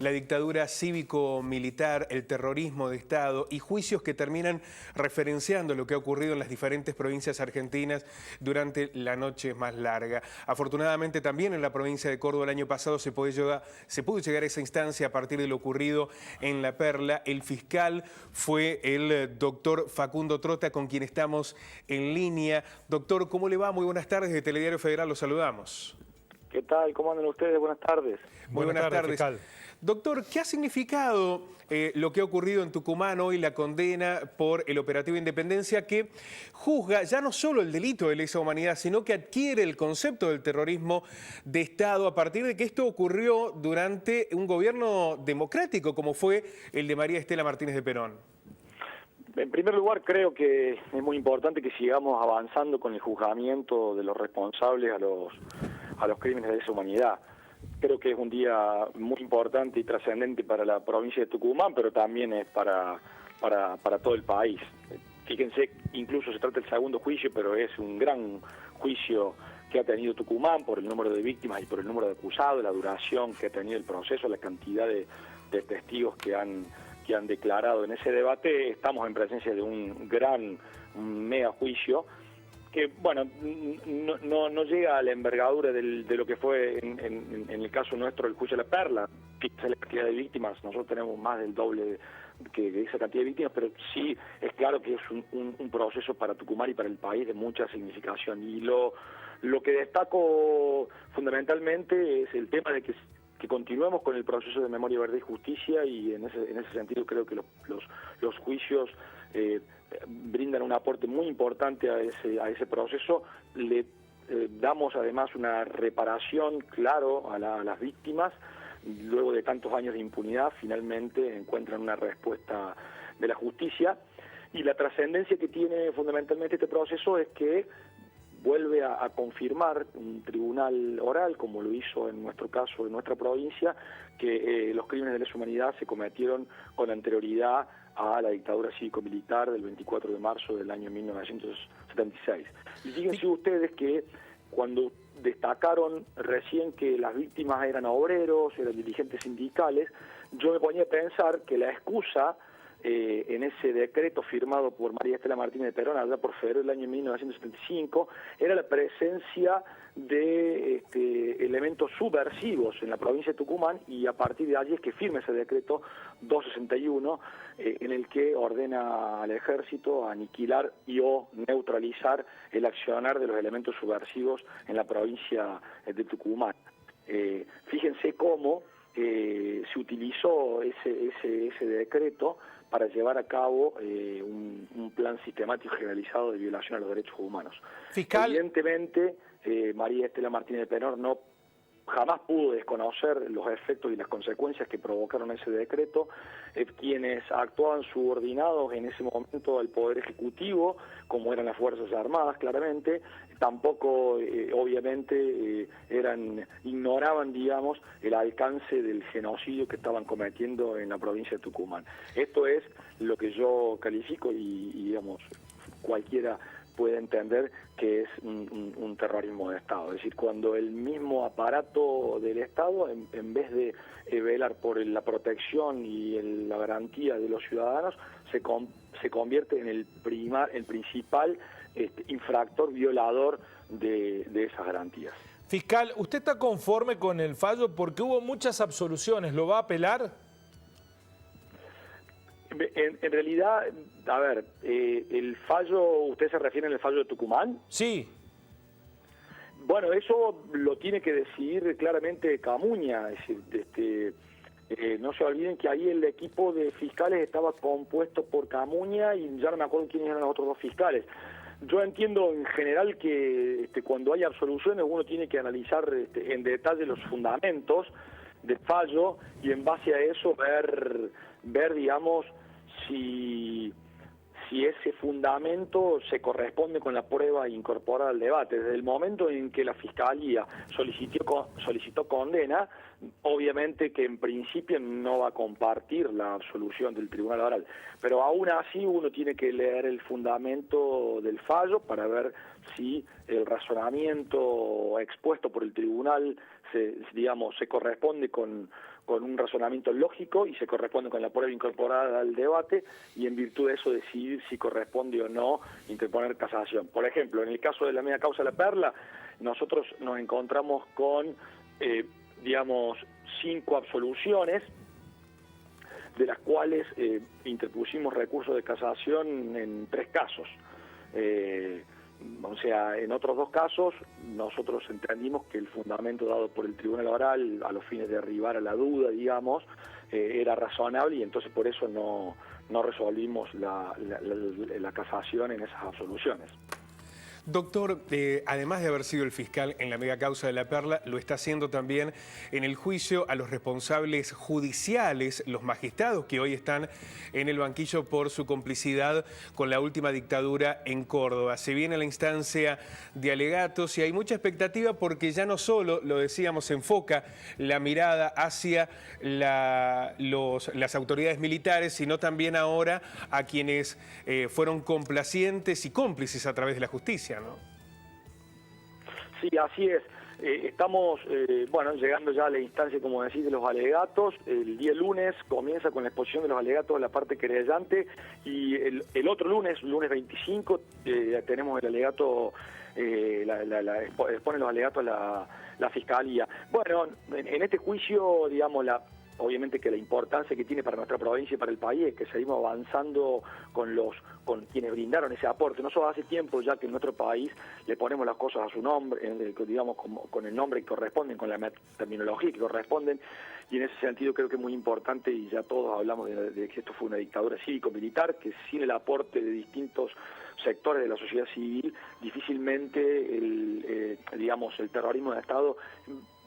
la dictadura cívico-militar, el terrorismo de Estado y juicios que terminan referenciando lo que ha ocurrido en las diferentes provincias argentinas durante la noche más larga. Afortunadamente también en la provincia de Córdoba el año pasado se pudo llegar a esa instancia a partir de lo ocurrido en La Perla. El fiscal fue el doctor Facundo Trota, con quien estamos en línea. Doctor, ¿cómo le va? Muy buenas tardes, de Telediario Federal los saludamos. ¿Qué tal? ¿Cómo andan ustedes? Buenas tardes. Muy buenas tardes. Fiscal. Doctor, ¿qué ha significado lo que ha ocurrido en Tucumán hoy, la condena por el operativo Independencia, que juzga ya no solo el delito de lesa humanidad, sino que adquiere el concepto del terrorismo de Estado a partir de que esto ocurrió durante un gobierno democrático como fue el de María Estela Martínez de Perón? En primer lugar, creo que es muy importante que sigamos avanzando con el juzgamiento de los responsables a los crímenes de lesa humanidad. Creo que es un día muy importante y trascendente para la provincia de Tucumán, pero también es para todo el país. Fíjense, incluso se trata del segundo juicio, pero es un gran juicio que ha tenido Tucumán por el número de víctimas y por el número de acusados, la duración que ha tenido el proceso, la cantidad de testigos que han declarado en ese debate. Estamos en presencia de un mega juicio que, bueno, no llega a la envergadura de lo que fue en el caso nuestro el juicio de La Perla. Fíjense la cantidad de víctimas, nosotros tenemos más del doble que esa cantidad de víctimas, pero sí es claro que es un proceso para Tucumán y para el país de mucha significación. Y lo que destaco fundamentalmente es el tema de que continuemos con el proceso de memoria, verdad y justicia, y en ese sentido creo que los juicios brindan un aporte muy importante a ese proceso. Le damos además una reparación, claro, a las víctimas. Luego de tantos años de impunidad, finalmente encuentran una respuesta de la justicia. Y la trascendencia que tiene fundamentalmente este proceso es que vuelve a confirmar un tribunal oral, como lo hizo en nuestro caso, en nuestra provincia, que los crímenes de lesa humanidad se cometieron con anterioridad a la dictadura cívico-militar del 24 de marzo del año 1976. Y fíjense ustedes que cuando destacaron recién que las víctimas eran obreros, eran dirigentes sindicales, yo me ponía a pensar que la excusa en ese decreto firmado por María Estela Martínez de Perón allá por febrero del año 1975, era la presencia de elementos subversivos en la provincia de Tucumán, y a partir de allí es que firma ese decreto 261 en el que ordena al ejército aniquilar o neutralizar el accionar de los elementos subversivos en la provincia de Tucumán. Fíjense cómo se utilizó ese decreto para llevar a cabo un plan sistemático generalizado de violación a los derechos humanos. Fiscal. Evidentemente, María Estela Martínez de Perón jamás pudo desconocer los efectos y las consecuencias que provocaron ese decreto. Quienes actuaban subordinados en ese momento al Poder Ejecutivo, como eran las Fuerzas Armadas, claramente, tampoco, obviamente, ignoraban, digamos, el alcance del genocidio que estaban cometiendo en la provincia de Tucumán. Esto es lo que yo califico y digamos, cualquiera puede entender que es un terrorismo de Estado. Es decir, cuando el mismo aparato del Estado, en vez de velar por la protección y la garantía de los ciudadanos, se convierte en el principal infractor, violador de esas garantías. Fiscal, ¿usted está conforme con el fallo? Porque hubo muchas absoluciones. ¿Lo va a apelar? En realidad, a ver, el fallo, ¿usted se refiere al fallo de Tucumán? Sí. Bueno, eso lo tiene que decidir claramente Camuña. Es decir, no se olviden que ahí el equipo de fiscales estaba compuesto por Camuña y ya no me acuerdo quiénes eran los otros dos fiscales. Yo entiendo en general que cuando hay absoluciones uno tiene que analizar en detalle los fundamentos del fallo y en base a eso ver digamos, si ese fundamento se corresponde con la prueba incorporada al debate. Desde el momento en que la Fiscalía solicitó condena, obviamente que en principio no va a compartir la absolución del Tribunal Oral, pero aún así uno tiene que leer el fundamento del fallo para ver si el razonamiento expuesto por el Tribunal se corresponde con con un razonamiento lógico y se corresponde con la prueba incorporada al debate, y en virtud de eso decidir si corresponde o no interponer casación. Por ejemplo, en el caso de la media causa La Perla, nosotros nos encontramos con, digamos, 5 absoluciones, de las cuales interpusimos recursos de casación en 3 casos. O sea, en otros 2 casos nosotros entendimos que el fundamento dado por el Tribunal Oral a los fines de arribar a la duda, digamos, era razonable, y entonces por eso no resolvimos la casación en esas absoluciones. Doctor, además de haber sido el fiscal en la mega causa de La Perla, lo está haciendo también en el juicio a los responsables judiciales, los magistrados que hoy están en el banquillo por su complicidad con la última dictadura en Córdoba. Se viene la instancia de alegatos y hay mucha expectativa porque ya no solo, lo decíamos, se enfoca la mirada hacia las autoridades militares, sino también ahora a quienes fueron complacientes y cómplices a través de la justicia, ¿no? Sí, así es. Estamos, llegando ya a la instancia, como decís, de los alegatos. El día lunes comienza con la exposición de los alegatos de la parte querellante, y el otro lunes 25, tenemos el alegato, expone los alegatos la Fiscalía. Bueno, en este juicio, digamos, obviamente que la importancia que tiene para nuestra provincia y para el país es que seguimos avanzando con quienes brindaron ese aporte. Nosotros hace tiempo ya que en nuestro país le ponemos las cosas a su nombre, digamos, con el nombre que corresponden, con la terminología que corresponden, y en ese sentido creo que es muy importante, y ya todos hablamos de que esto fue una dictadura cívico-militar, que sin el aporte de distintos sectores de la sociedad civil, difícilmente el terrorismo de Estado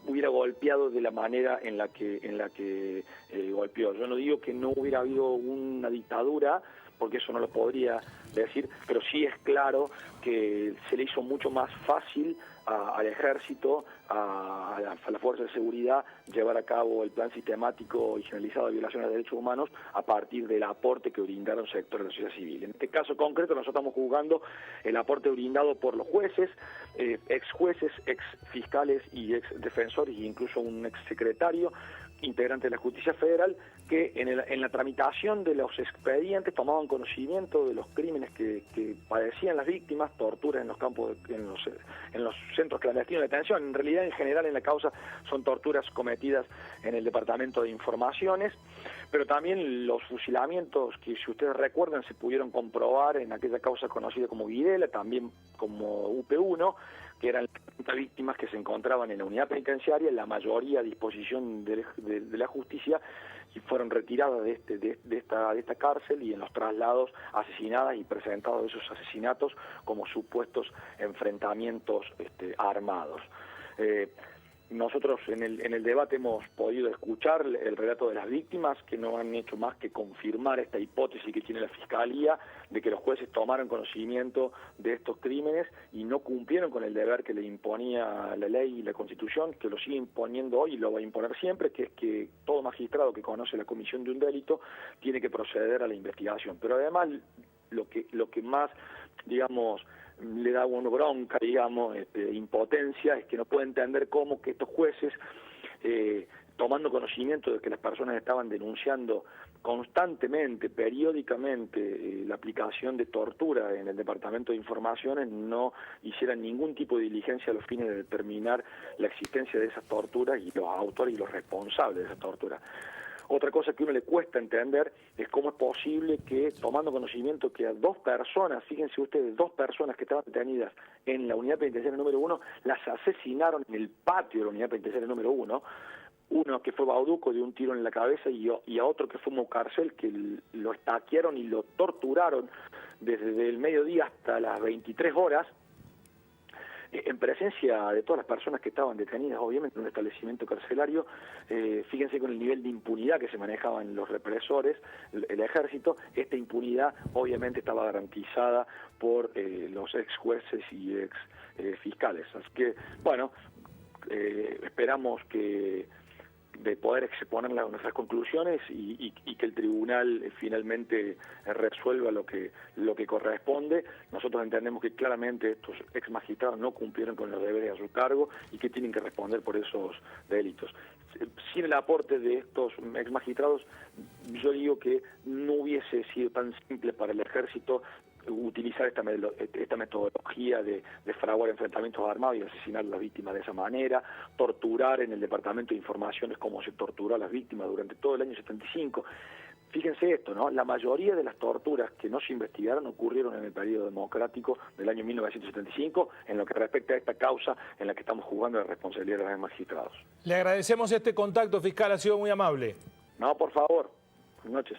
hubiera golpeado de la manera en la que golpeó. Yo no digo que no hubiera habido una dictadura, porque eso no lo podría decir, pero sí es claro que se le hizo mucho más fácil al ejército, a la fuerza de seguridad, llevar a cabo el plan sistemático y generalizado de violaciones de derechos humanos a partir del aporte que brindaron sectores de la sociedad civil. En este caso concreto nosotros estamos juzgando el aporte brindado por los jueces, ex jueces, ex fiscales y ex defensores, e incluso un ex secretario integrante de la Justicia Federal, que en la tramitación de los expedientes tomaban conocimiento de los crímenes que padecían las víctimas, torturas en los campos, en los centros clandestinos de detención. En realidad, en general, en la causa son torturas cometidas en el Departamento de Informaciones, pero también los fusilamientos que, si ustedes recuerdan, se pudieron comprobar en aquella causa conocida como Videla, también como UP1, que eran 30 víctimas que se encontraban en la unidad penitenciaria, la mayoría a disposición de la justicia, y fueron retiradas de esta cárcel, y en los traslados asesinadas y presentados esos asesinatos como supuestos enfrentamientos armados. Nosotros en el debate hemos podido escuchar el relato de las víctimas, que no han hecho más que confirmar esta hipótesis que tiene la Fiscalía de que los jueces tomaron conocimiento de estos crímenes y no cumplieron con el deber que le imponía la ley y la Constitución, que lo sigue imponiendo hoy y lo va a imponer siempre, que es que todo magistrado que conoce la comisión de un delito tiene que proceder a la investigación. Pero además lo que más, digamos, le da a uno bronca, digamos, impotencia, es que no puede entender cómo que estos jueces, tomando conocimiento de que las personas estaban denunciando constantemente, periódicamente, la aplicación de tortura en el Departamento de Informaciones, no hicieran ningún tipo de diligencia a los fines de determinar la existencia de esas torturas y los autores y los responsables de esas torturas. Otra cosa que a uno le cuesta entender es cómo es posible que, tomando conocimiento que a 2 personas, fíjense ustedes, 2 personas que estaban detenidas en la unidad penitenciaria número 1, las asesinaron en el patio de la unidad penitenciaria número 1, uno que fue Bauduco de un tiro en la cabeza y a otro que fue Mocarcel, que lo estaquearon y lo torturaron desde el mediodía hasta las 23 horas, en presencia de todas las personas que estaban detenidas, obviamente, en un establecimiento carcelario. Fíjense con el nivel de impunidad que se manejaban los represores, el ejército. Esta impunidad obviamente estaba garantizada por los ex jueces y ex fiscales. Así que, bueno, esperamos de poder exponer nuestras conclusiones y que el tribunal finalmente resuelva lo que corresponde. Nosotros entendemos que claramente estos ex magistrados no cumplieron con los deberes a su cargo y que tienen que responder por esos delitos. sin el aporte de estos ex magistrados, yo digo que no hubiese sido tan simple para el ejército utilizar esta metodología de fraguar enfrentamientos armados y asesinar a las víctimas de esa manera, torturar en el Departamento de Informaciones como se torturó a las víctimas durante todo el año 75. Fíjense esto, ¿no? La mayoría de las torturas que no se investigaron ocurrieron en el periodo democrático del año 1975, en lo que respecta a esta causa en la que estamos jugando la responsabilidad de los magistrados. Le agradecemos este contacto, fiscal, ha sido muy amable. No, por favor. Buenas noches.